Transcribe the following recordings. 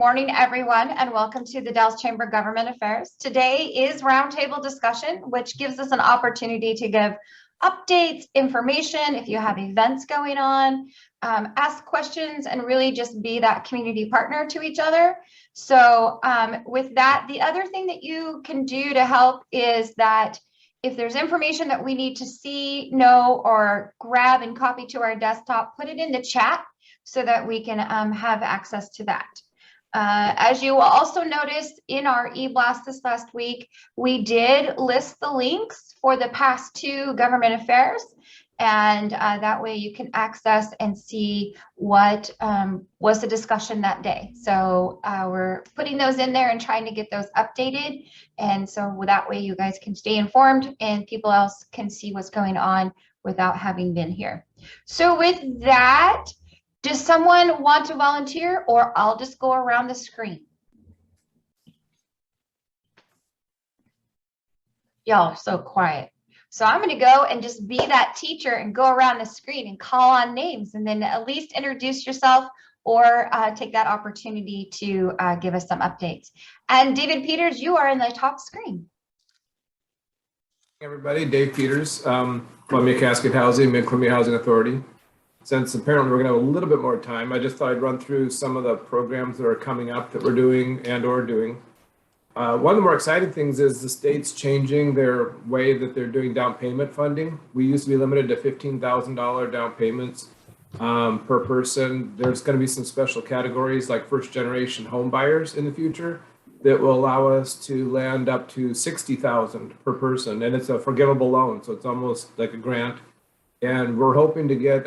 Morning, everyone, and welcome to the Dalles Chamber of Government Affairs. Today is roundtable discussion, which gives us an opportunity to give updates, information, if you have events going on, ask questions, and really just be that community partner to each other. So with that, the other thing that you can do to help is that if there's information that we need to see, know, or grab and copy to our desktop, put it in the chat so that we can have access to that. As you will also notice in our e-blast this last week, we did list the links for the past two government affairs, and that way you can access and see what was the discussion that day. So we're putting those in there and trying to get those updated, and so that way you guys can stay informed and people else can see what's going on without having been here. So with that, does someone want to volunteer, or I'll just go around the screen? Y'all are so quiet. So I'm going to go and just be that teacher and go around the screen and call on names, and then at least introduce yourself or take that opportunity to give us some updates. And David Peters, you are in the top screen. Everybody, Dave Peters, Columbia Cascade Housing, Mid-Columbia Housing Authority. Since apparently we're going to have a little bit more time, I just thought I'd run through some of the programs that are coming up that we're doing and or doing. One of the more exciting things is the state's changing their way that they're doing down payment funding. We used to be limited to $15,000 down payments per person. There's going to be some special categories like first generation home buyers in the future that will allow us to land up to $60,000 per person, and it's a forgivable loan, so it's almost like a grant. And we're hoping to get,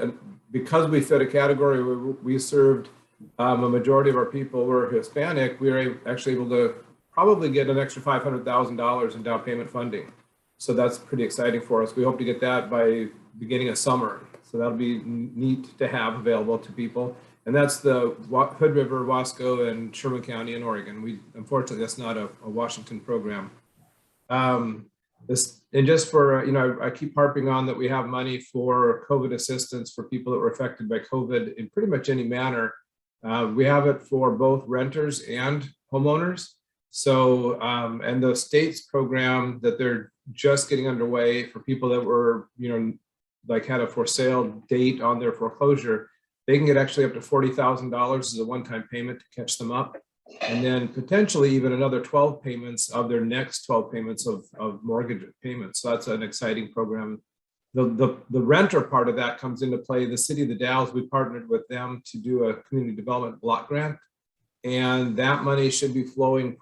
because we fit a category where we served a majority of our people were Hispanic, we were actually able to probably get an extra $500,000 in down payment funding. So that's pretty exciting for us. We hope to get that by beginning of summer. So that'll be neat to have available to people. And that's the Hood River, Wasco, and Sherman County in Oregon. Unfortunately, that's not a Washington program. And just for, I keep harping on that we have money for COVID assistance for people that were affected by COVID in pretty much any manner. We have it for both renters and homeowners. So, and the state's program that they're just getting underway for people that were, like had a for sale date on their foreclosure, they can get actually up to $40,000 as a one-time payment to catch them up. And then potentially even another 12 payments of their next 12 payments of mortgage payments. So that's an exciting program. The renter part of that comes into play. The city of the Dalles, we partnered with them to do a community development block grant. And that money should be flowing,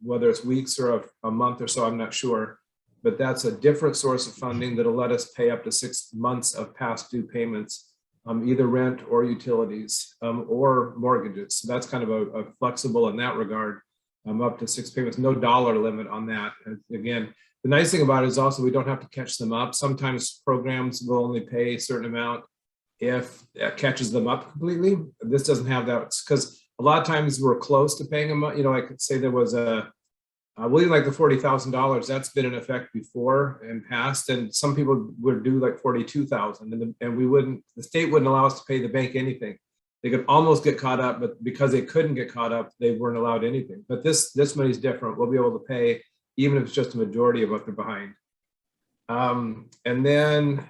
whether it's weeks or a month or so, I'm not sure. But that's a different source of funding that'll let us pay up to 6 months of past due payments. Either rent or utilities or mortgages. So that's kind of a flexible in that regard, up to 6 payments, no dollar limit on that. And again, the nice thing about it is also we don't have to catch them up. Sometimes programs will only pay a certain amount if it catches them up completely. This doesn't have that, because a lot of times we're close to paying them, like say there was like the $40,000, that's been in effect before and past, and some people would do like $42,000, and the state wouldn't allow us to pay the bank anything. They could almost get caught up, but because they couldn't get caught up, they weren't allowed anything. But this money's different. We'll be able to pay even if it's just a majority of what they're behind. And then,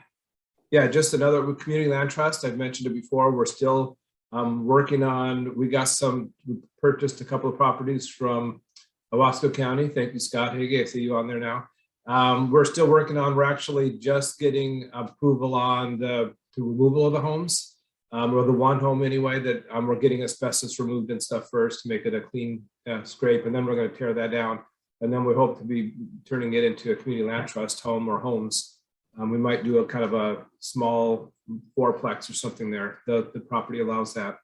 yeah, just another community land trust. I've mentioned it before. We're still working on. We purchased a couple of properties from Wasco County. Thank you, Scott Hagee. I see you on there now. We're still working on, we're actually just getting approval on the removal of the homes, or the one home anyway, that we're getting asbestos removed and stuff first to make it a clean scrape. And then we're going to tear that down. And then we hope to be turning it into a community land trust home or homes. We might do a kind of a small fourplex or something there. The property allows that.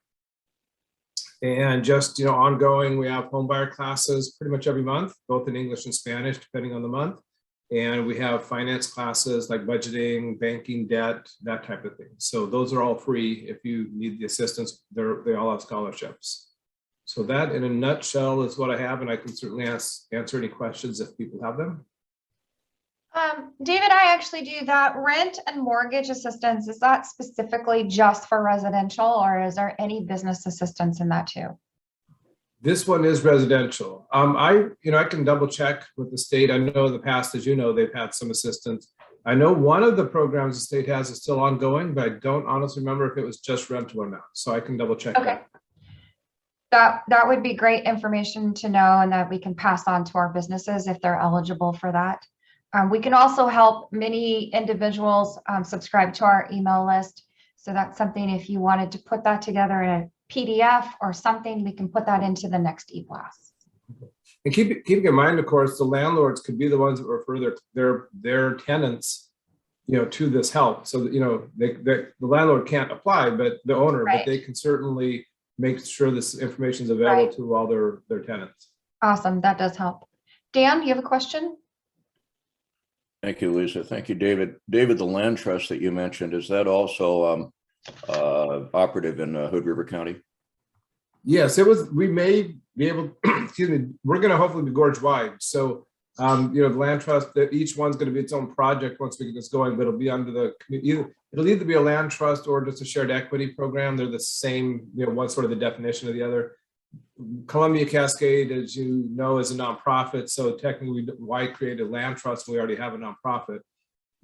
And just, ongoing, we have homebuyer classes pretty much every month, both in English and Spanish, depending on the month. And we have finance classes like budgeting, banking, debt, that type of thing. So those are all free. If you need the assistance, they all have scholarships. So that in a nutshell is what I have, and I can certainly answer any questions if people have them. David, I actually do that rent and mortgage assistance. Is that specifically just for residential, or is there any business assistance in that too? This one is residential. I can double check with the state. I know in the past, as you know, they've had some assistance. I know one of the programs the state has is still ongoing, but I don't honestly remember if it was just rental or not. So I can double check Okay. That would be great information to know, and that we can pass on to our businesses if they're eligible for that. We can also help many individuals subscribe to our email list. So that's something, if you wanted to put that together in a PDF or something, we can put that into the next e-blast. And keeping in mind, of course, the landlords could be the ones that refer their tenants, to this help. So that, the landlord can't apply, but the owner, Right. but they can certainly make sure this information is available to all their tenants. Awesome, that does help. Dan, you have a question? Thank you, Lisa. Thank you, David. David, the land trust that you mentioned, is that also operative in Hood River County? Yes, it was. We may be able, excuse me, we're going to hopefully be gorge wide. So, the land trust, that each one's going to be its own project once we get this going, but it'll be under the, it'll either be a land trust or just a shared equity program. They're the same, one sort of the definition of the other. Columbia Cascade, as you know, is a nonprofit. So technically, why create a land trust? We already have a nonprofit.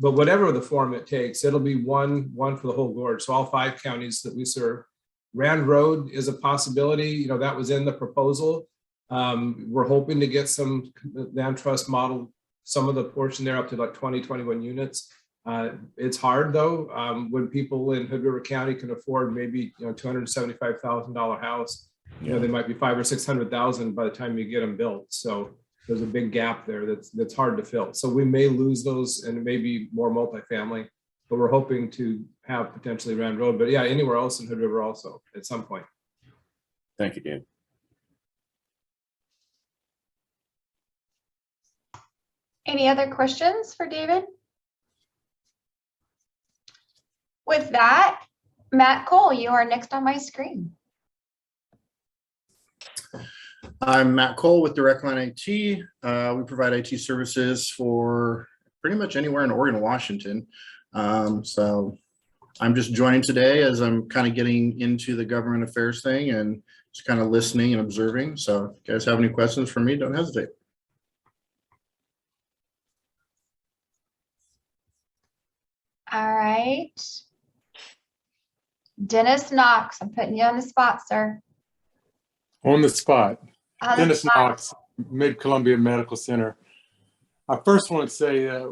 But whatever the form it takes, it'll be one for the whole gorge. So all 5 counties that we serve. Rand Road is a possibility. That was in the proposal. We're hoping to get some land trust model, some of the portion there up to like 21 units. It's hard though, when people in Hood River County can afford maybe $275,000 house. They might be 500,000 or 600,000 by the time you get them built. So there's a big gap there that's hard to fill. So we may lose those, and it may be more multifamily, but we're hoping to have potentially Rand Road. But yeah, anywhere else in Hood River also at some point. Thank you, Dan. Any other questions for David? With that, Matt Cole, you are next on my screen. I'm Matt Cole with Direct Line IT. We provide IT services for pretty much anywhere in Oregon, Washington. So I'm just joining today as I'm kind of getting into the government affairs thing and just kind of listening and observing. So if you guys have any questions for me, don't hesitate. All right. Dennis Knox, I'm putting you on the spot, sir. On the spot. On the Dennis spot. Knox, Mid-Columbia Medical Center. I first want to say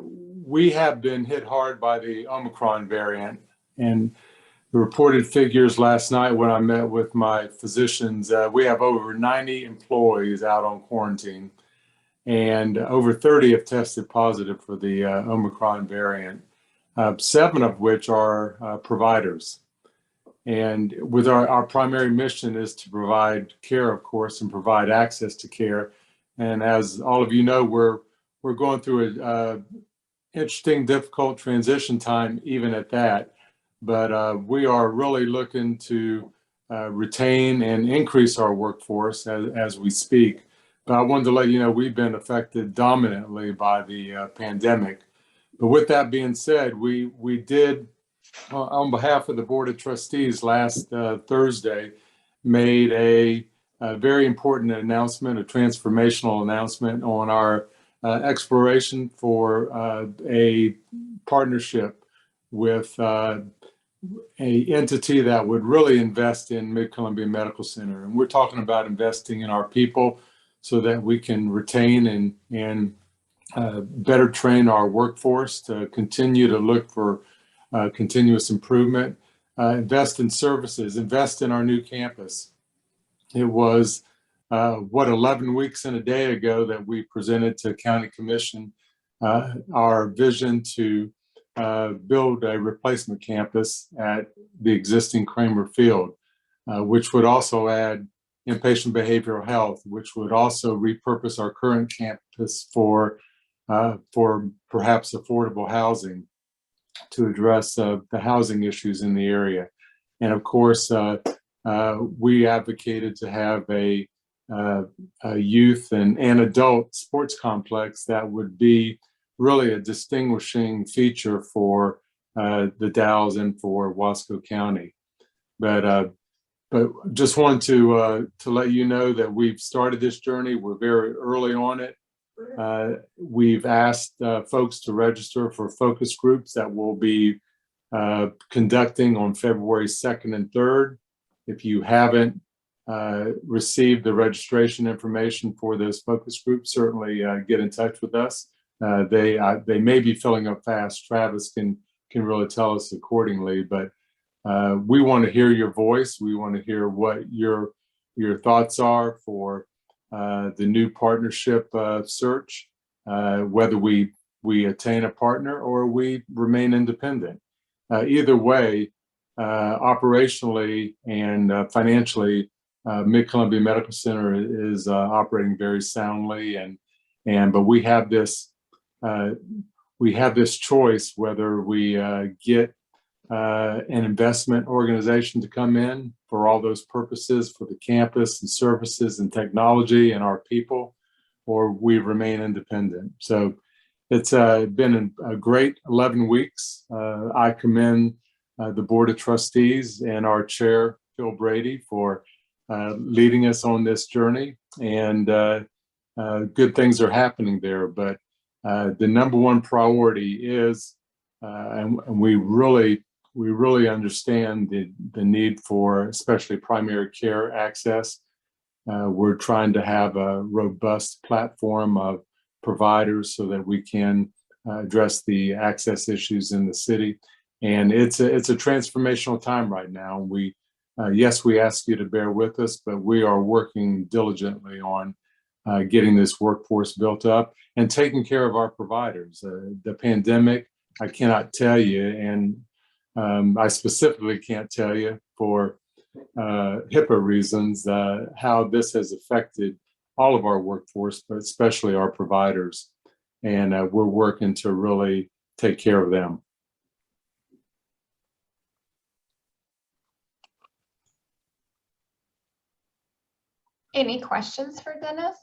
we have been hit hard by the Omicron variant, and the reported figures last night when I met with my physicians, we have over 90 employees out on quarantine, and over 30 have tested positive for the Omicron variant, 7 of which are providers. And with our primary mission is to provide care, of course, and provide access to care. And as all of you know, we're going through a interesting, difficult transition time, even at that. But we are really looking to retain and increase our workforce as we speak. But I wanted to let you know we've been affected dominantly by the pandemic. But with that being said, we did, on behalf of the Board of Trustees last Thursday, made a very important announcement, a transformational announcement on our exploration for a partnership with an entity that would really invest in Mid-Columbia Medical Center. And we're talking about investing in our people so that we can retain and better train our workforce to continue to look for continuous improvement, invest in services, invest in our new campus. It was 11 weeks and a day ago that we presented to County Commission our vision to build a replacement campus at the existing Kramer Field, which would also add inpatient behavioral health, which would also repurpose our current campus for perhaps affordable housing to address the housing issues in the area. And of course, we advocated to have a youth and adult sports complex that would be really a distinguishing feature for the Dalles and for Wasco County. But But just wanted to let you know that we've started this journey. We're very early on it. We've asked folks to register for focus groups that we'll be conducting on February 2nd and 3rd. If you haven't received the registration information for those focus groups, certainly get in touch with us. They may be filling up fast. Travis can really tell us accordingly, but we want to hear your voice. We want to hear what your thoughts are for the new partnership search, whether we attain a partner or we remain independent. Either way, operationally and financially, Mid-Columbia Medical Center is operating very soundly, but we have this choice whether we get an investment organization to come in for all those purposes, for the campus and services and technology and our people, or we remain independent. So it's been a great 11 weeks. I commend the Board of Trustees and our chair, Phil Brady, for leading us on this journey, and good things are happening there. But the number one priority is, and we really understand the need for especially primary care access. We're trying to have a robust platform of providers so that we can address the access issues in the city. And it's a transformational time right now. Yes, we ask you to bear with us, but we are working diligently on getting this workforce built up and taking care of our providers. The pandemic, I cannot tell you, and I specifically can't tell you for HIPAA reasons how this has affected all of our workforce, but especially our providers. And we're working to really take care of them. Any questions for Dennis?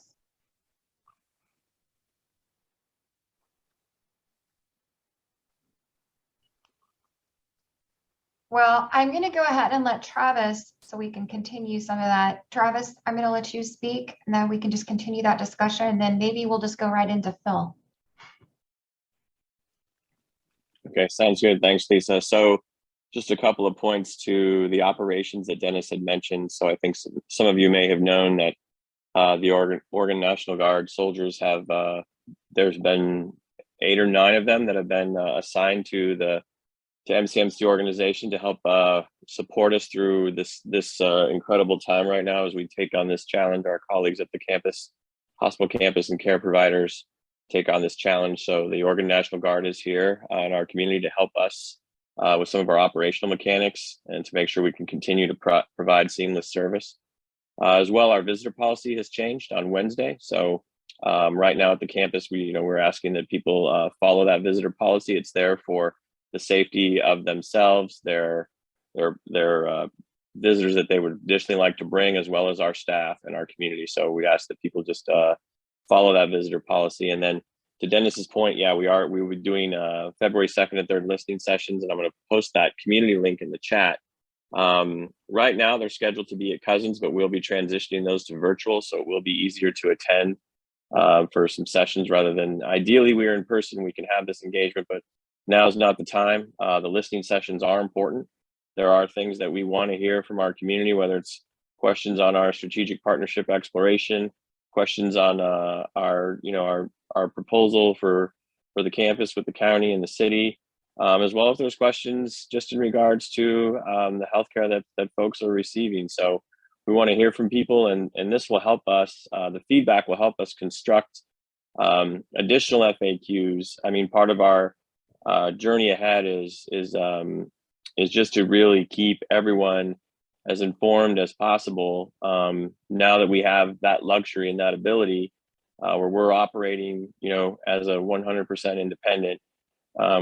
Well, I'm going to go ahead and let Travis, so we can continue some of that. Travis, I'm going to let you speak, and then we can just continue that discussion, and then maybe we'll just go right into Phil. Okay, sounds good. Thanks, Lisa. So just a couple of points to the operations that Dennis had mentioned. So I think some of you may have known that the Oregon National Guard soldiers have, there's been 8 or 9 of them that have been assigned to MCMC organization to help support us through this incredible time right now as we take on this challenge. Our colleagues at the campus, hospital campus, and care providers take on this challenge. So the Oregon National Guard is here in our community to help us with some of our operational mechanics and to make sure we can continue to provide seamless service. As well, our visitor policy has changed on Wednesday. So right now at the campus, we're asking that people follow that visitor policy. It's there for the safety of themselves, their visitors that they would additionally like to bring, as well as our staff and our community. So we ask that people just follow that visitor policy. And then to Dennis's point, yeah, we will be doing February 2nd and 3rd listening sessions, and I'm going to post that community link in the chat. Right now they're scheduled to be at Cousins, but we'll be transitioning those to virtual, so it will be easier to attend for some sessions rather than ideally we are in person. We can have this engagement, but now is not the time. The listening sessions are important. There are things that we want to hear from our community, whether it's questions on our strategic partnership exploration, questions on our proposal for the campus with the county and the city, as well as there's questions just in regards to the healthcare that folks are receiving. So we want to hear from people, and this will help us. The feedback will help us construct additional FAQs. I mean, part of our journey ahead is just to really keep everyone as informed as possible. Now that we have that luxury and that ability, where we're operating, as a 100% independent,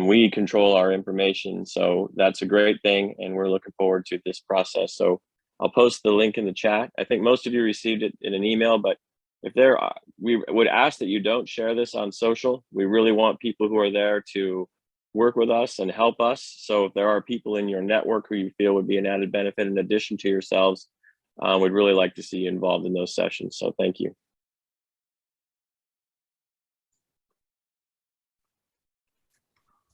we control our information. So that's a great thing, and we're looking forward to this process. So I'll post the link in the chat. I think most of you received it in an email, but if we would ask that you don't share this on social. We really want people who are there to work with us and help us. So if there are people in your network who you feel would be an added benefit in addition to yourselves, We'd really like to see you involved in those sessions. So thank you.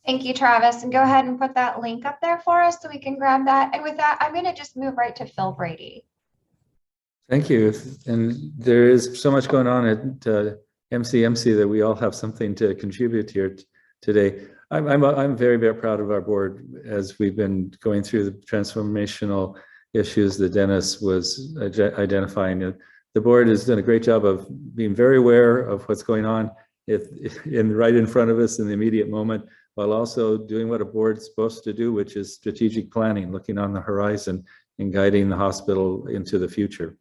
Thank you, Travis. And go ahead and put that link up there for us so we can grab that. And with that, I'm going to just move right to Phil Brady. Thank you. And there is so much going on at MCMC that we all have something to contribute here today. I'm very, very proud of our board as we've been going through the transformational issues that Dennis was identifying. The board has done a great job of being very aware of what's going on right in front of us in the immediate moment, while also doing what a board's supposed to do, which is strategic planning, looking on the horizon and guiding the hospital into the future.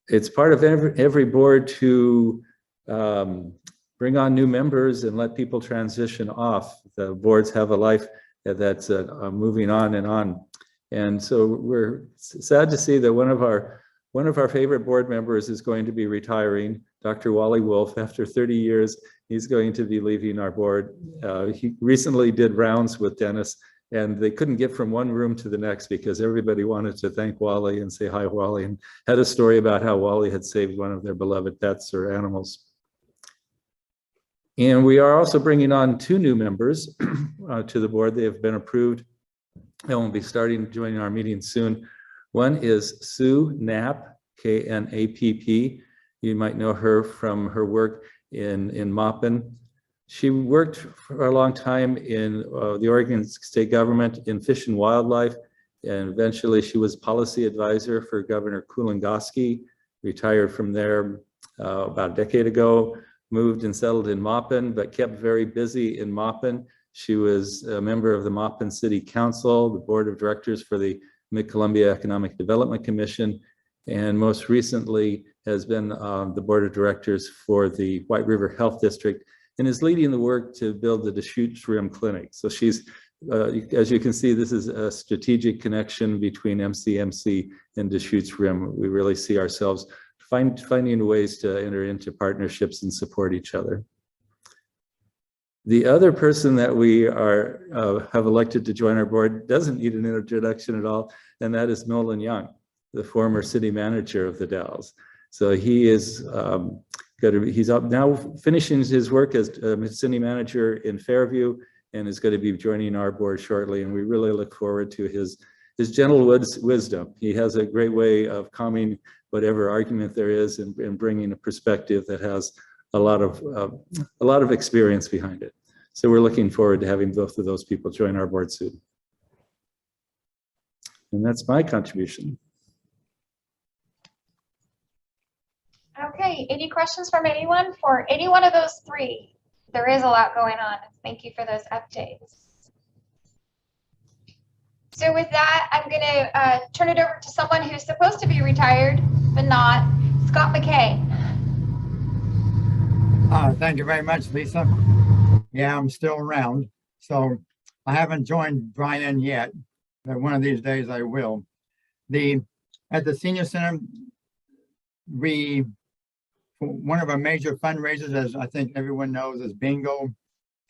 It's part of every board to bring on new members and let people transition off. The boards have a life that's moving on and on. And so we're sad to see that one of our favorite board members is going to be retiring, Dr. Wally Wolf. After 30 years, he's going to be leaving our board. He recently did rounds with Dennis, and they couldn't get from one room to the next because everybody wanted to thank Wally and say hi, Wally, and had a story about how Wally had saved one of their beloved pets or animals. And we are also bringing on 2 new members to the board. They have been approved and will be joining our meeting soon. One is Sue Knapp, K-N-A-P-P. You might know her from her work in Maupin. She worked for a long time in the Oregon state government in fish and wildlife, and eventually she was policy advisor for Governor Kulongoski, retired from there about a decade ago, moved and settled in Maupin, but kept very busy in Maupin. She was a member of the Maupin City Council, the board of directors for the Mid-Columbia Economic Development Commission, and most recently has been the board of directors for the White River Health District, and is leading the work to build the Deschutes Rim Clinic. So she's, as you can see, this is a strategic connection between MCMC and Deschutes Rim. We really see ourselves finding ways to enter into partnerships and support each other. The other person that we have elected to join our board doesn't need an introduction at all, and that is Nolan Young, the former city manager of the Dalles. So he is he's up now finishing his work as city manager in Fairview, and is going to be joining our board shortly. And we really look forward to his gentle wisdom. He has a great way of calming whatever argument there is and bringing a perspective that has a lot of experience behind it. So we're looking forward to having both of those people join our board soon. And that's my contribution. Okay, any questions from anyone for any one of those 3? There is a lot going on. Thank you for those updates. So with that, I'm going to turn it over to someone who's supposed to be retired, but not, Scott McKay. Thank you very much, Lisa. Yeah, I'm still around. So I haven't joined Brian yet, but one of these days I will. At the senior center, one of our major fundraisers, as I think everyone knows, is bingo.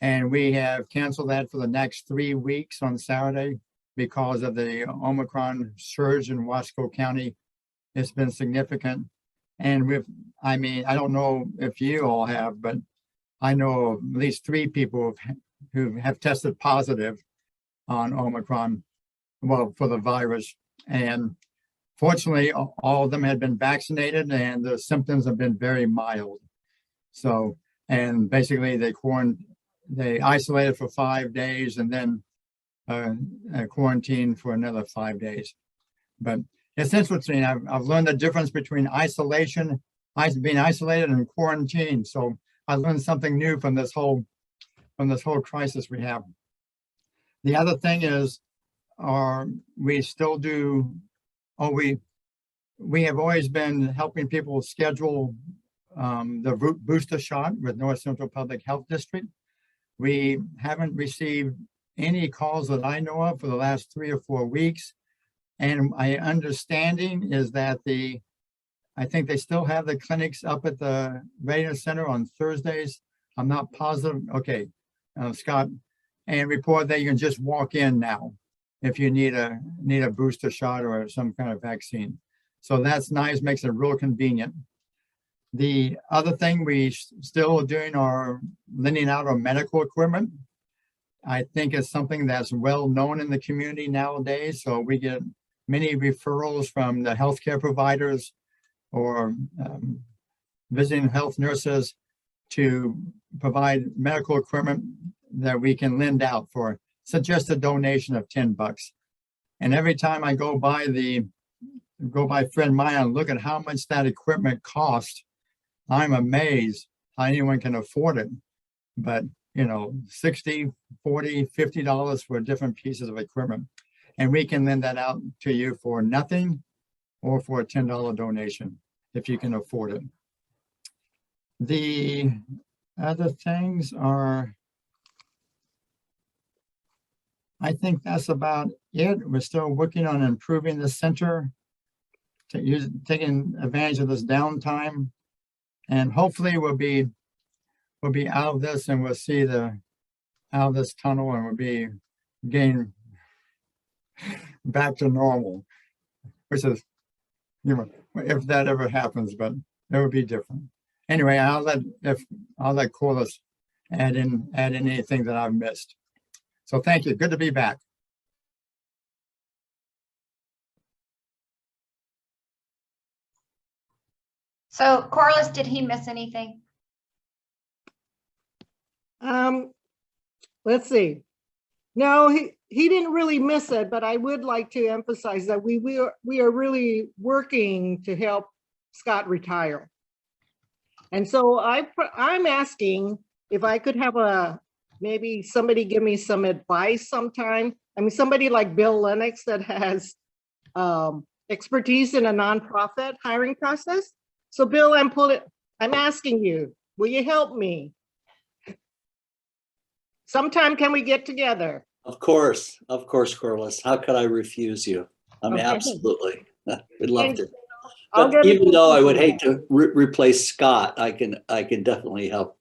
And we have canceled that for the next 3 weeks on Saturday because of the Omicron surge in Wasco County. It's been significant. And I don't know if you all have, but I know of at least 3 people who have tested positive on Omicron, well, for the virus. And fortunately, all of them had been vaccinated and the symptoms have been very mild. So, and basically they isolated for 5 days and then quarantined for another 5 days. But it's interesting. I've learned the difference between being isolated and quarantine. So I learned something new from this whole crisis we have. The other thing is, we still do. We have always been helping people schedule the booster shot with North Central Public Health District. We haven't received any calls that I know of for the last 3 or 4 weeks. And my understanding is that I think they still have the clinics up at the Readiness Center on Thursdays. I'm not positive. Okay, Scott, and report that you can just walk in now. if you need a booster shot or some kind of vaccine. So that's nice, makes it real convenient. The other thing we still doing are lending out our medical equipment. I think it's something that's well known in the community nowadays. So we get many referrals from the healthcare providers or visiting health nurses to provide medical equipment that we can lend out for suggested donation of $10. And every time I go by Fred Meyer and look at how much that equipment costs, I'm amazed how anyone can afford it. But you know, $60, $40, $50 for different pieces of equipment. And we can lend that out to you for nothing or for a $10 donation if you can afford it. The other things are, I think that's about it. We're still working on improving the center, taking advantage of this downtime. And hopefully we'll be out of this and we'll see out of this tunnel and we'll be getting back to normal, which is, you know, if that ever happens, but it would be different. Anyway, I'll let Corliss add in anything that I've missed. So thank you. Good to be back. So Corliss, did he miss anything? Let's see. No, he didn't really miss it, but I would like to emphasize that we are really working to help Scott retire. And so I'm asking if I could have maybe somebody give me some advice sometime. I mean, somebody like Bill Lennox that has expertise in a nonprofit hiring process. So Bill, I'm asking you, will you help me? Sometime can we get together? Of course, Corliss. How could I refuse you? I mean, Okay. absolutely. We'd love to. I'll But get even though I would hate to replace Scott, I can definitely help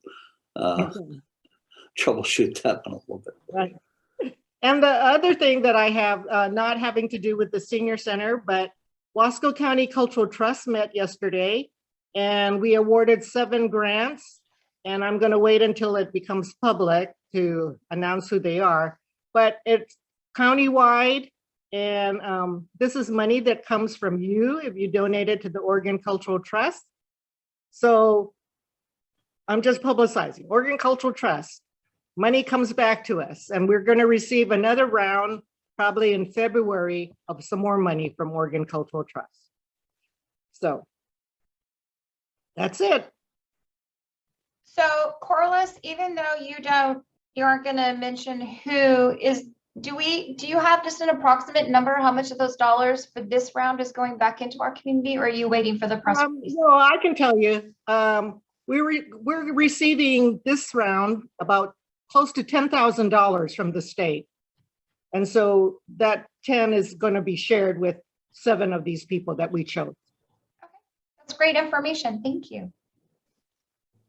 troubleshoot that one a little bit. Right. And the other thing that I have, not having to do with the senior center, but Wasco County Cultural Trust met yesterday and we awarded 7 grants. And I'm going to wait until it becomes public to announce who they are. But it's countywide, and this is money that comes from you if you donate it to the Oregon Cultural Trust. So I'm just publicizing. Oregon Cultural Trust, money comes back to us, and we're going to receive another round probably in February of some more money from Oregon Cultural Trust. So that's it. So Corliss, even though you aren't going to mention who is, do you have just an approximate number how much of those dollars for this round is going back into our community, or are you waiting for the press release? No, I can tell you. We're receiving this round about close to $10,000 from the state, and so that 10 is going to be shared with 7 of these people that we chose. Okay, that's great information. Thank you.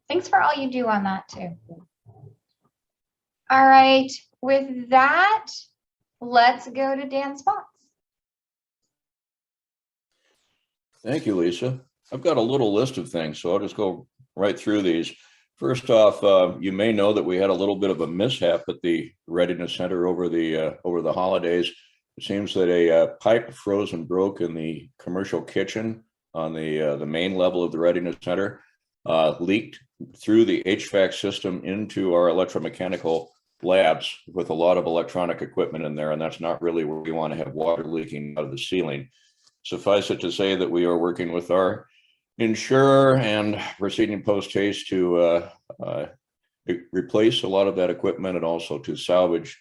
Thanks for all you do on that too. All right, with that, let's go to Dan Spots. Thank you, Lisa. I've got a little list of things, so I'll just go right through these. First off, you may know that we had a little bit of a mishap at the Readiness Center over the holidays. It seems that a pipe froze and broke in the commercial kitchen on the main level of the Readiness Center, leaked through the HVAC system into our electromechanical labs with a lot of electronic equipment in there, and that's not really where we want to have water leaking out of the ceiling. Suffice it to say that we are working with our insurer and proceeding post haste to replace a lot of that equipment and also to salvage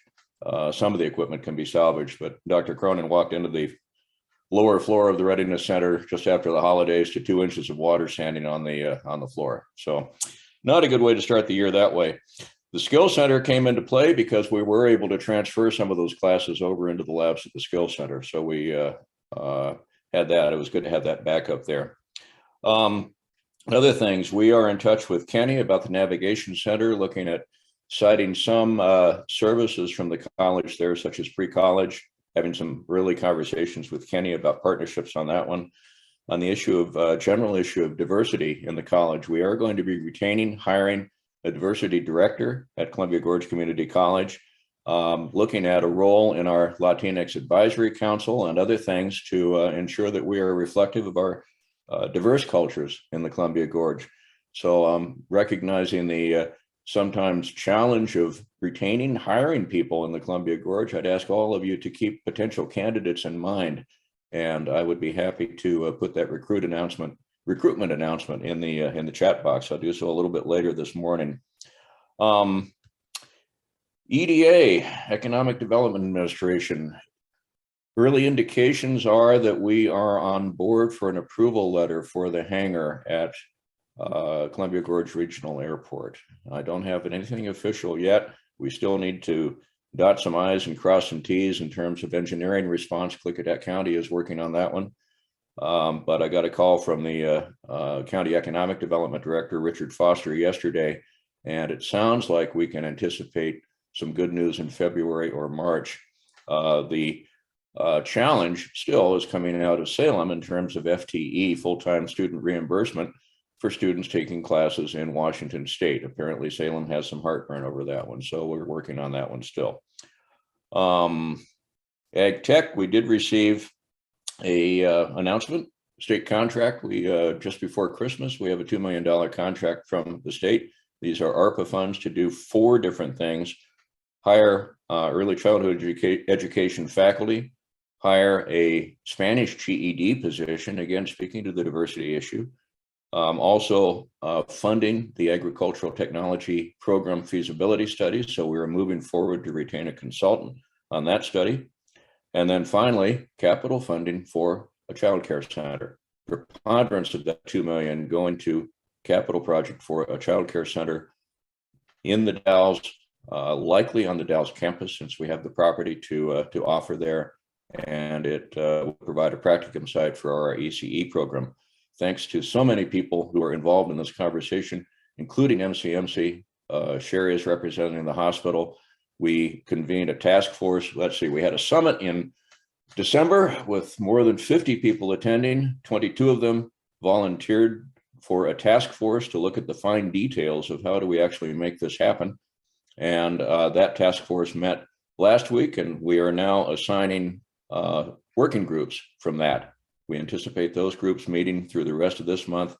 some of the equipment can be salvaged. But Dr. Cronin walked into the lower floor of the Readiness Center just after the holidays to 2 inches of water standing on the floor. So not a good way to start the year that way. The Skill Center came into play because we were able to transfer some of those classes over into the labs at the Skill Center. So we had that. It was good to have that backup there. Other things, we are in touch with Kenny about the Navigation Center, looking at citing some services from the college there, such as pre-college having some early conversations with Kenny about partnerships on that one. On the issue of general issue of diversity in the college, we are going to be hiring a diversity director at Columbia Gorge Community College, looking at a role in our Latinx Advisory Council and other things to ensure that we are reflective of our diverse cultures in the Columbia Gorge. So recognizing the sometimes challenge of retaining, hiring people in the Columbia Gorge, I'd ask all of you to keep potential candidates in mind. And I would be happy to put that recruitment announcement in the chat box. I'll do so a little bit later this morning. EDA, Economic Development Administration. Early indications are that we are on board for an approval letter for the hangar at Columbia Gorge Regional Airport. I don't have anything official yet. We still need to dot some I's and cross some T's in terms of engineering response. Klickitat County is working on that one. But I got a call from the County Economic Development Director, Richard Foster, yesterday, and it sounds like we can anticipate some good news in February or March. The challenge still is coming out of Salem in terms of FTE, full-time student reimbursement, for students taking classes in Washington State. Apparently Salem has some heartburn over that one, so we're working on that one still. Ag Tech, we did receive a announcement, state contract. We just before Christmas, we have a $2 million contract from the state. These are ARPA funds to do 4 different things: hire early childhood education faculty, hire a Spanish GED position, again, speaking to the diversity issue. Also funding the agricultural technology program feasibility study. So we are moving forward to retain a consultant on that study. And then finally, capital funding for a child care center. Preponderance of that $2 million going to capital project for a child care center in the Dalles, likely on the Dalles campus, since we have the property to offer there. And it will provide a practicum site for our ECE program. Thanks to so many people who are involved in this conversation, including MCMC, Sherry is representing the hospital. We convened a task force. Let's see, we had a summit in December with more than 50 people attending. 22 of them volunteered for a task force to look at the fine details of how do we actually make this happen. And that task force met last week, and we are now assigning working groups from that. We anticipate those groups meeting through the rest of this month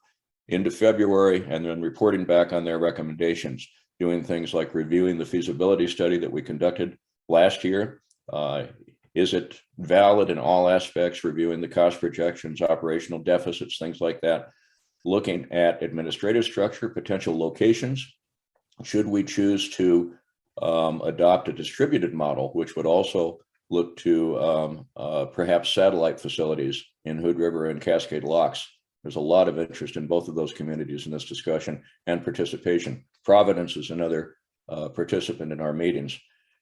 into February, and then reporting back on their recommendations, doing things like reviewing the feasibility study that we conducted last year. Is it valid in all aspects? Reviewing the cost projections, operational deficits, things like that. Looking at administrative structure, potential locations. Should we choose to adopt a distributed model, which would also look to perhaps satellite facilities in Hood River and Cascade Locks. There's a lot of interest in both of those communities in this discussion and participation. Providence is another participant in our meetings.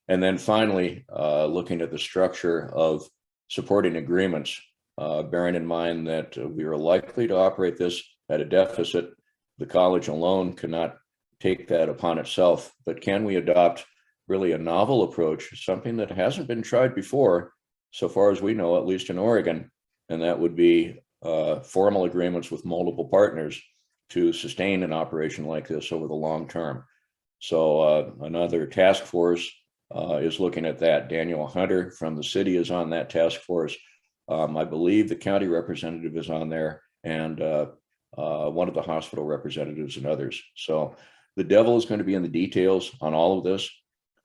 And then finally, looking at the structure of supporting agreements, bearing in mind that we are likely to operate this at a deficit. The college alone cannot take that upon itself, but can we adopt really a novel approach, something that hasn't been tried before, so far as we know, at least in Oregon, and that would be formal agreements with multiple partners to sustain an operation like this over the long term. So another task force is looking at that. Daniel Hunter from the city is on that task force. I believe the county representative is on there, and one of the hospital representatives and others. So the devil is going to be in the details on all of this.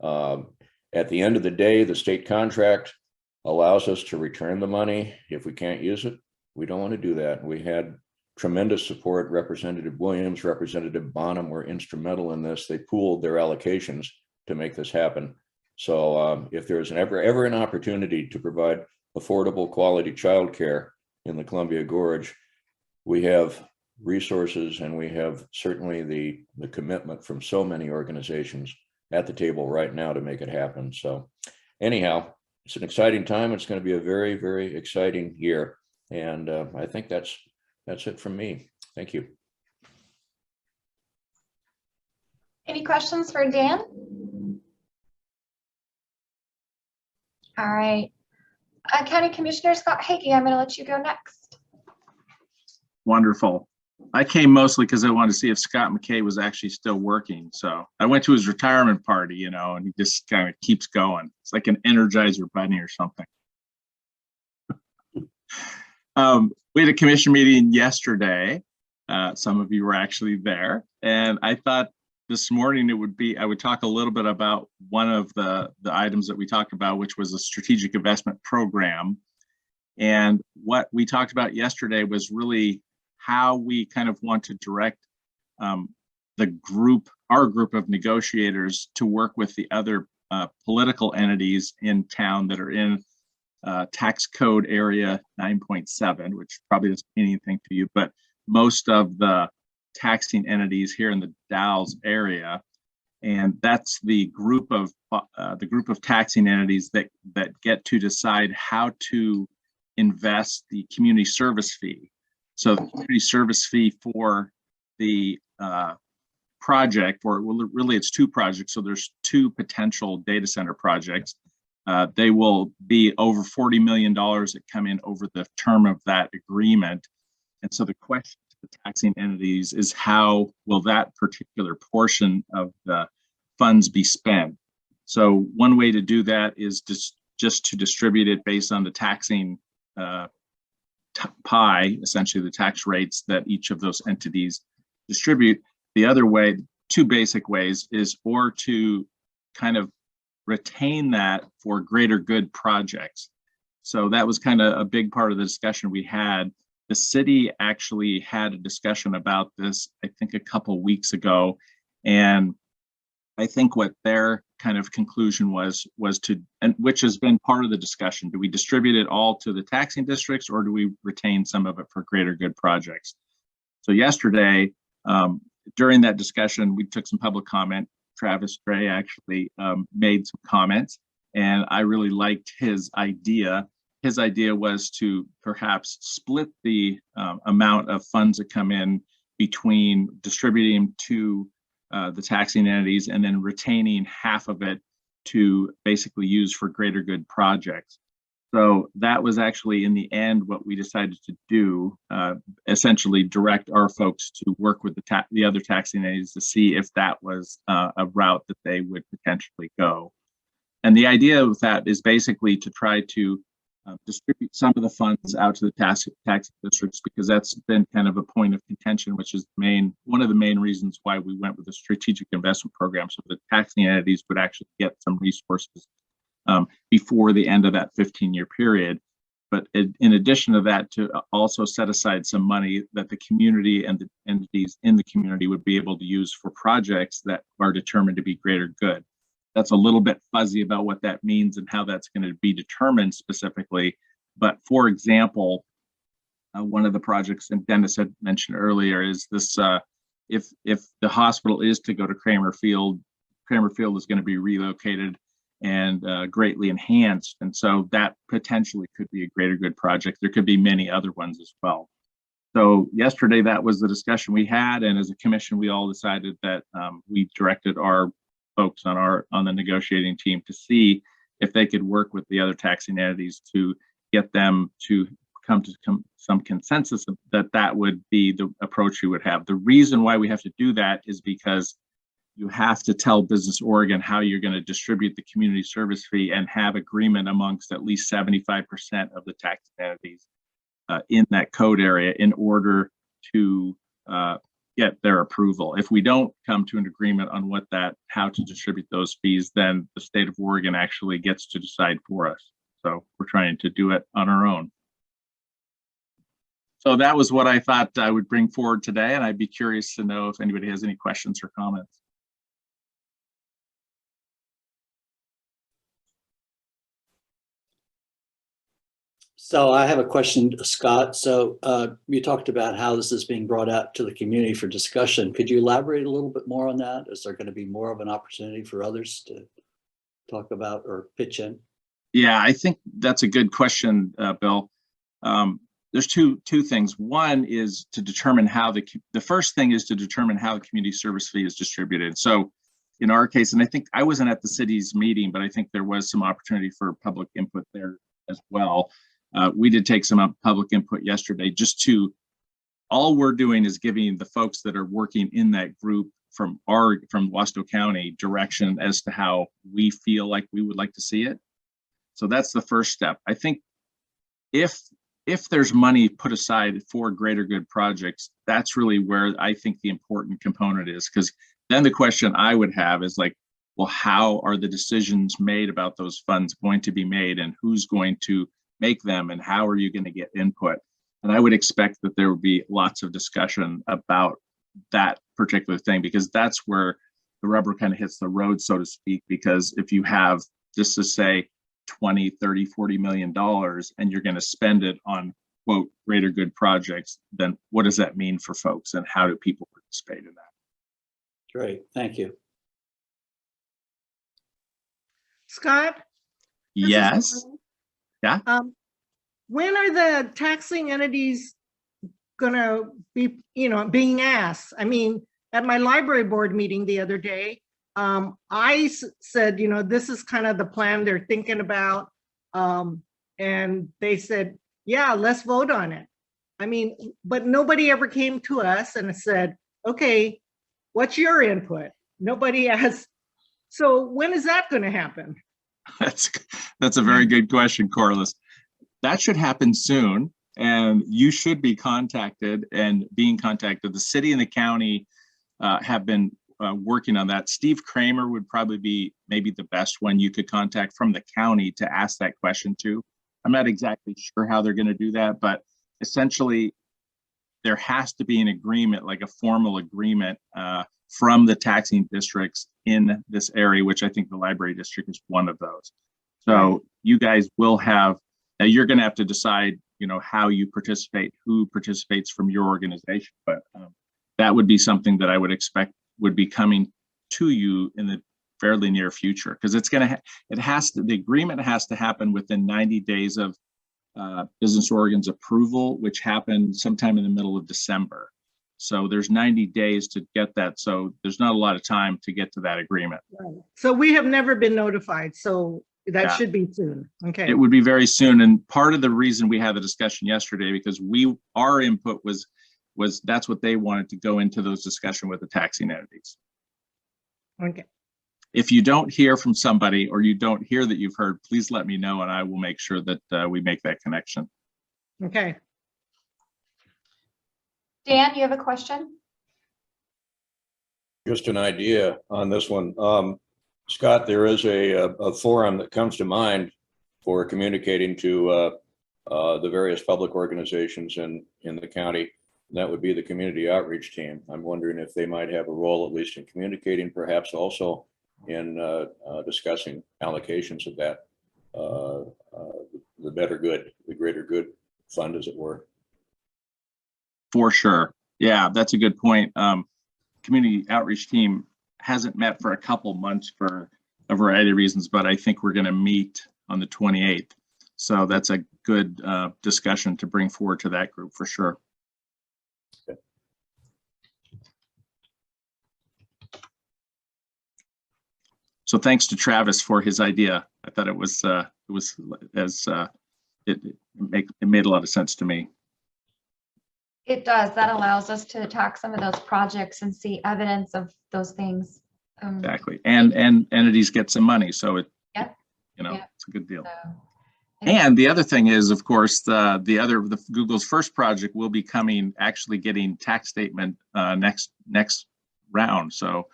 At the end of the day, the state contract allows us to return the money. If we can't use it, we don't want to do that. We had tremendous support. Representative Williams, Representative Bonham were instrumental in this. They pooled their allocations to make this happen. So if there's ever an opportunity to provide affordable quality childcare in the Columbia Gorge, we have resources, and we have certainly the commitment from so many organizations at the table right now to make it happen. So anyhow, it's an exciting time. It's going to be a very, very exciting year. And I think that's it from me. Thank you. Any questions for Dan? All right. County Commissioner Scott Hagee, I'm going to let you go next. Wonderful. I came mostly because I wanted to see if Scott McKay was actually still working. So I went to his retirement party, and he just kind of keeps going. It's like an Energizer bunny or something. We had a commission meeting yesterday. Some of you were actually there. And I thought this morning I would talk a little bit about one of the items that we talked about, which was a strategic investment program. And what we talked about yesterday was really how we kind of want to direct our group of negotiators to work with the other political entities in town that are in tax code area 9.7, which probably doesn't mean anything to you, but most of the taxing entities here in the Dalles area. And that's the group of taxing entities that get to decide how to invest the community service fee. So the community service fee for the project, or really it's two projects. So there's two potential data center projects. They will be over $40 million that come in over the term of that agreement. And so the question to the taxing entities is, how will that particular portion of the funds be spent? So one way to do that is just to distribute it based on the taxing pie, essentially the tax rates that each of those entities distribute. The other way, two basic ways, is or to kind of retain that for greater good projects. So that was kind of a big part of the discussion we had. The city actually had a discussion about this, I think, a couple weeks ago. And I think what their kind of conclusion was to, and which has been part of the discussion, do we distribute it all to the taxing districts, or do we retain some of it for greater good projects? So yesterday, during that discussion, we took some public comment. Travis Gray actually made some comments, and I really liked his idea. His idea was to perhaps split the amount of funds that come in between distributing to the taxing entities and then retaining half of it to basically use for greater good projects. So that was actually in the end what we decided to do, essentially direct our folks to work with the other taxing entities to see if that was a route that they would potentially go. And the idea with that is basically to try to distribute some of the funds out to the taxing districts, because that's been kind of a point of contention, which is one of the main reasons why we went with a strategic investment program, so the taxing entities would actually get some resources before the end of that 15-year period. But in addition to that, to also set aside some money that the community and the entities in the community would be able to use for projects that are determined to be greater good. That's a little bit fuzzy about what that means and how that's going to be determined specifically. But for example, one of the projects, and Dennis had mentioned earlier, is this: if the hospital is to go to Kramer Field is going to be relocated and greatly enhanced, and so that potentially could be a greater good project. There could be many other ones as well. So yesterday, that was the discussion we had, and as a commission, we all decided that we directed our folks on the negotiating team to see if they could work with the other taxing entities to get them to come to some consensus that would be the approach we would have. The reason why we have to do that is because you have to tell Business Oregon how you're going to distribute the community service fee and have agreement amongst at least 75% of the tax entities in that code area in order to get their approval. If we don't come to an agreement on how to distribute those fees, then the state of Oregon actually gets to decide for us. So we're trying to do it on our own. So that was what I thought I would bring forward today, and I'd be curious to know if anybody has any questions or comments. So I have a question, Scott. So you talked about how this is being brought out to the community for discussion. Could you elaborate a little bit more on that? Is there going to be more of an opportunity for others to talk about or pitch in? Yeah, I think that's a good question, Bill. There's two things. One is to determine how the first thing is to determine how the community service fee is distributed. So in our case, and I think I wasn't at the city's meeting, but I think there was some opportunity for public input there. as well. We did take some public input yesterday, all we're doing is giving the folks that are working in that group from Wasco County direction as to how we feel like we would like to see it. So that's the first step. I think if there's money put aside for greater good projects, that's really where I think the important component is, because then the question I would have is like, well, how are the decisions made about those funds going to be made, and who's going to make them, and how are you going to get input? And I would expect that there would be lots of discussion about that particular thing, because that's where the rubber kind of hits the road, so to speak. Because if you have, just to say, 20, 30, 40 million dollars, and you're going to spend it on, quote, greater good projects, then what does that mean for folks, and how do people participate in that? Great, thank you. Scott? This is Yes. Wally. Yeah. When are the taxing entities gonna be, being asked? I mean, at my library board meeting the other day, I said, this is kind of the plan they're thinking about. And they said, yeah, let's vote on it. I mean, but nobody ever came to us and said, okay, what's your input? Nobody asked. So when is that going to happen? That's a very good question, Corliss. That should happen soon, and you should be contacted and being contacted. The city and the county have been working on that. Steve Kramer would probably be maybe the best one you could contact from the county to ask that question to. I'm not exactly sure how they're going to do that, but essentially there has to be an agreement, like a formal agreement from the taxing districts in this area, which I think the library district is one of those. So you guys will have, now you're going to have to decide, how you participate, who participates from your organization, but that would be something that I would expect would be coming to you in the fairly near future, because it's going to, the agreement has to happen within 90 days of Business Oregon's approval, which happened sometime in the middle of December. So there's 90 days to get that. So there's not a lot of time to get to that agreement. Right. So we have never been notified. So that should be soon. Okay. It would be very soon. And part of the reason we had the discussion yesterday, because our input was that's what they wanted to go into those discussions with the taxing entities. Okay. If you don't hear from somebody, or you don't hear that you've heard, please let me know, and I will make sure that we make that connection. Okay. Dan, you have a question? Just an idea on this one. Scott, there is a forum that comes to mind for communicating to the various public organizations in the county. And that would be the community outreach team. I'm wondering if they might have a role, at least in communicating, perhaps also in discussing allocations of that, the better good, the greater good fund, as it were. For sure. Yeah, that's a good point. Community outreach team hasn't met for a couple months for a variety of reasons, but I think we're going to meet on the 28th. So that's a good discussion to bring forward to that group for sure. Okay. So thanks to Travis for his idea. I thought it made a lot of sense to me. It does. That allows us to attack some of those projects and see evidence of those things. Exactly. And entities get some money. So it's a good deal. So, and the other thing is, of course, the Google's first project will be actually getting tax statement next round. So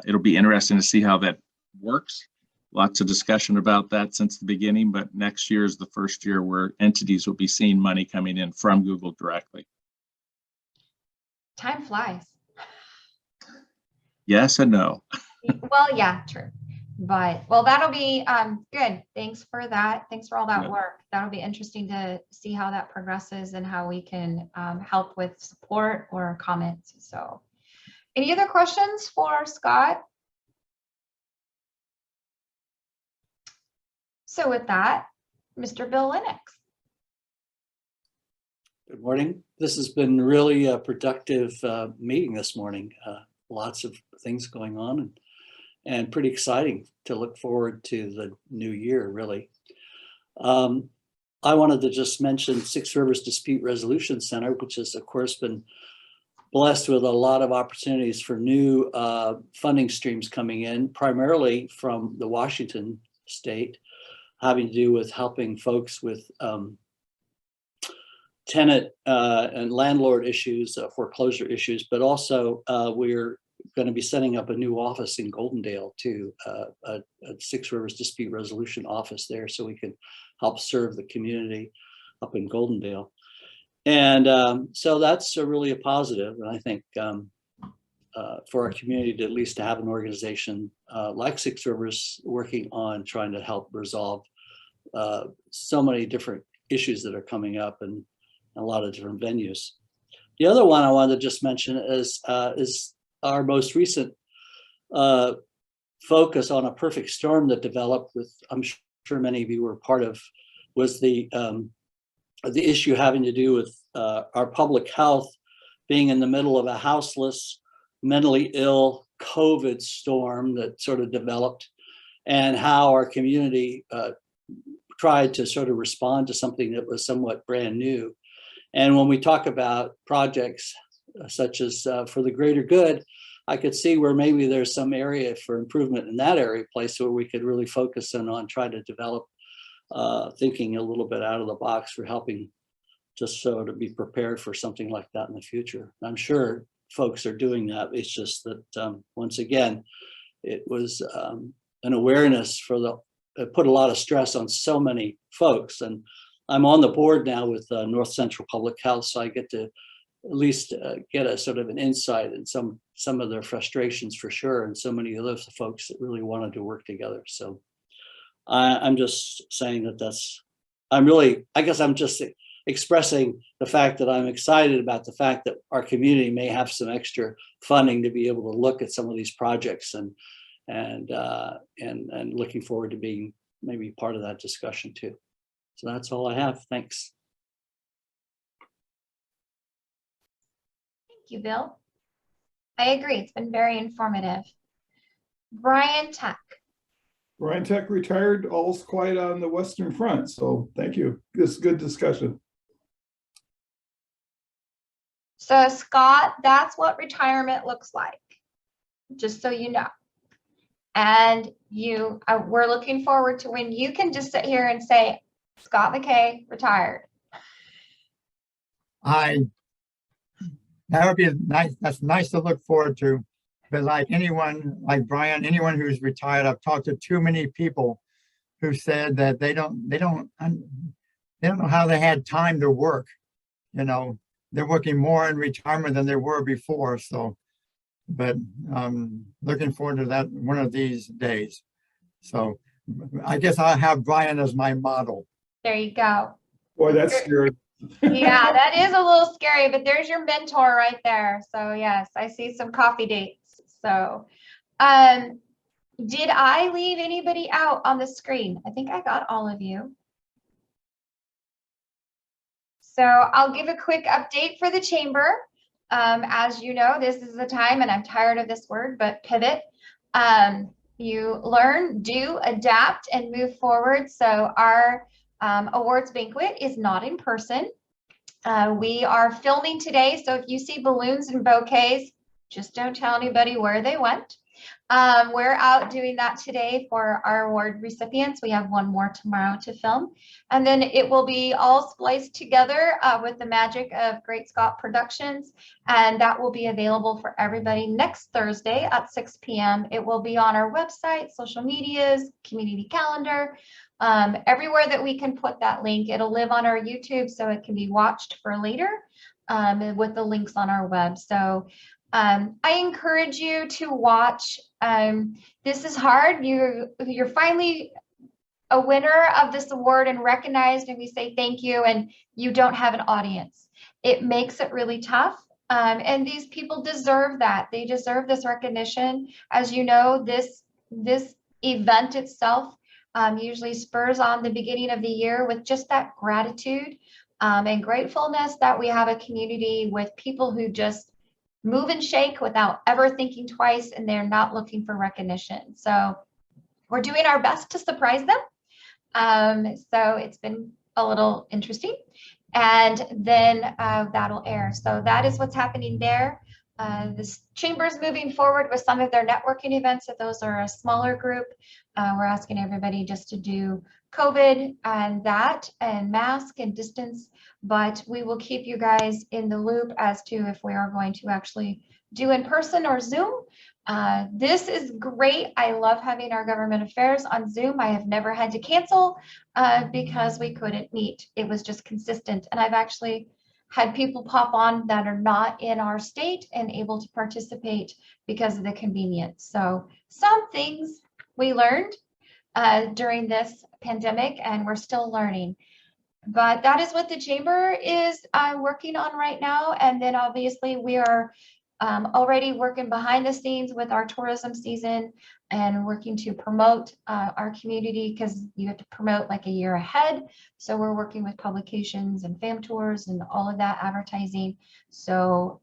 it'll be interesting to see how that works. Lots of discussion about that since the beginning, but next year is the first year where entities will be seeing money coming in from Google directly. time flies. Yes and no. Well, yeah, true. But that'll be good. Thanks for that. Thanks for all that work. That'll be interesting to see how that progresses and how we can help with support or comments. So any other questions for Scott? So with that, Mr. Bill Lennox. Good morning. This has been really a productive meeting this morning. Lots of things going on and pretty exciting to look forward to the new year, really. I wanted to just mention Six Rivers Dispute Resolution Center, which has of course been blessed with a lot of opportunities for new funding streams coming in, primarily from the Washington state, having to do with helping folks with tenant and landlord issues, foreclosure issues, but also we're going to be setting up a new office in Goldendale too, a Six Rivers Dispute Resolution office there, so we can help serve the community up in Goldendale. And so that's really a positive. And I think for our community to at least have an organization like Six Rivers working on trying to help resolve so many different issues that are coming up in a lot of different venues. The other one I wanted to just mention is our most recent focus on a perfect storm that developed with, I'm sure many of you were part of, was the issue having to do with our public health being in the middle of a houseless, mentally ill COVID storm that sort of developed, and how our community tried to sort of respond to something that was somewhat brand new. And when we talk about projects such as for the greater good, I could see where maybe there's some area for improvement in that area place where we could really focus in on trying to develop thinking a little bit out of the box for helping just so to be prepared for something like that in the future. I'm sure folks are doing that. It's just that once again, it was an awareness for it put a lot of stress on so many folks. And I'm on the board now with North Central Public Health, so I get to at least get a sort of an insight in some of their frustrations for sure, and so many of those folks that really wanted to work together. So I'm just saying that I guess I'm just expressing the fact that I'm excited about the fact that our community may have some extra funding to be able to look at some of these projects, and looking forward to being maybe part of that discussion too. So that's all I have. Thanks. Thank you, Bill. I agree. It's been very informative. Brian Tech. Brian Tech retired. All's quiet on the Western Front. So thank you. This is good discussion. So Scott, that's what retirement looks like, just so you know. And we're looking forward to when you can just sit here and say, Scott McKay retired. That would be nice. That's nice to look forward to. But like anyone, like Brian, anyone who's retired, I've talked to too many people who said that they don't know how they had time to work. You know, they're working more in retirement than they were before. So, but looking forward to that one of these days. So I guess I'll have Brian as my model. There you go. Boy, that's scary. Yeah, that is a little scary, but there's your mentor right there. So yes, I see some coffee dates. So did I leave anybody out on the screen? I think I got all of you. So I'll give a quick update for the chamber. As you know, this is the time, and I'm tired of this word, but pivot. You learn, do, adapt, and move forward. So our awards banquet is not in person. We are filming today, so if you see balloons and bouquets, just don't tell anybody where they went. We're out doing that today for our award recipients. We have one more tomorrow to film, and then it will be all spliced together with the magic of Great Scott Productions, and that will be available for everybody next Thursday at 6 p.m. It will be on our website, social medias, community calendar, everywhere that we can put that link. It'll live on our YouTube, so it can be watched for later with the links on our web. So I encourage you to watch. This is hard. You're finally a winner of this award and recognized, and we say thank you, and you don't have an audience. It makes it really tough. And these people deserve that. They deserve this recognition. As you know, this event itself usually spurs on the beginning of the year with just that gratitude and gratefulness that we have a community with people who just move and shake without ever thinking twice, and they're not looking for recognition. So we're doing our best to surprise them. So it's been a little interesting. And then that'll air. So that is what's happening there. This chamber is moving forward with some of their networking events. If those are a smaller group, we're asking everybody just to do COVID and that and mask and distance, but we will keep you guys in the loop as to if we are going to actually do in person or Zoom. This is great. I love having our government affairs on Zoom. I have never had to cancel because we couldn't meet. It was just consistent. And I've actually had people pop on that are not in our state and able to participate because of the convenience. So some things we learned during this pandemic, and we're still learning. But that is what the chamber is working on right now. And then obviously we are already working behind the scenes with our tourism season and working to promote our community, because you have to promote like a year ahead. So we're working with publications and fam tours and all of that advertising. So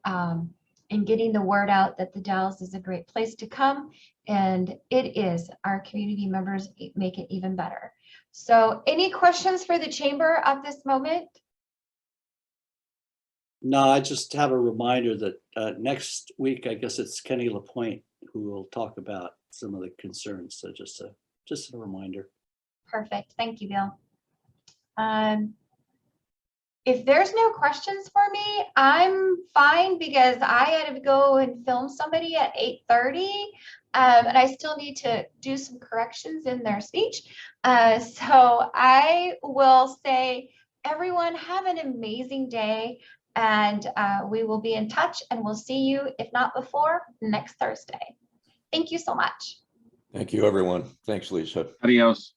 and getting the word out that the Dalles is a great place to come, and it is. Our community members make it even better. So any questions for the chamber at this moment? No, I just have a reminder that next week, I guess it's Kenny LaPointe who will talk about some of the concerns. So just a reminder. Perfect. Thank you, Bill. If there's no questions for me, I'm fine, because I had to go and film somebody at 8:30, and I still need to do some corrections in their speech. So I will say, everyone have an amazing day, and we will be in touch, and we'll see you, if not before, next Thursday. Thank you so much. Thank you, everyone. Thanks, Lisa. Adios.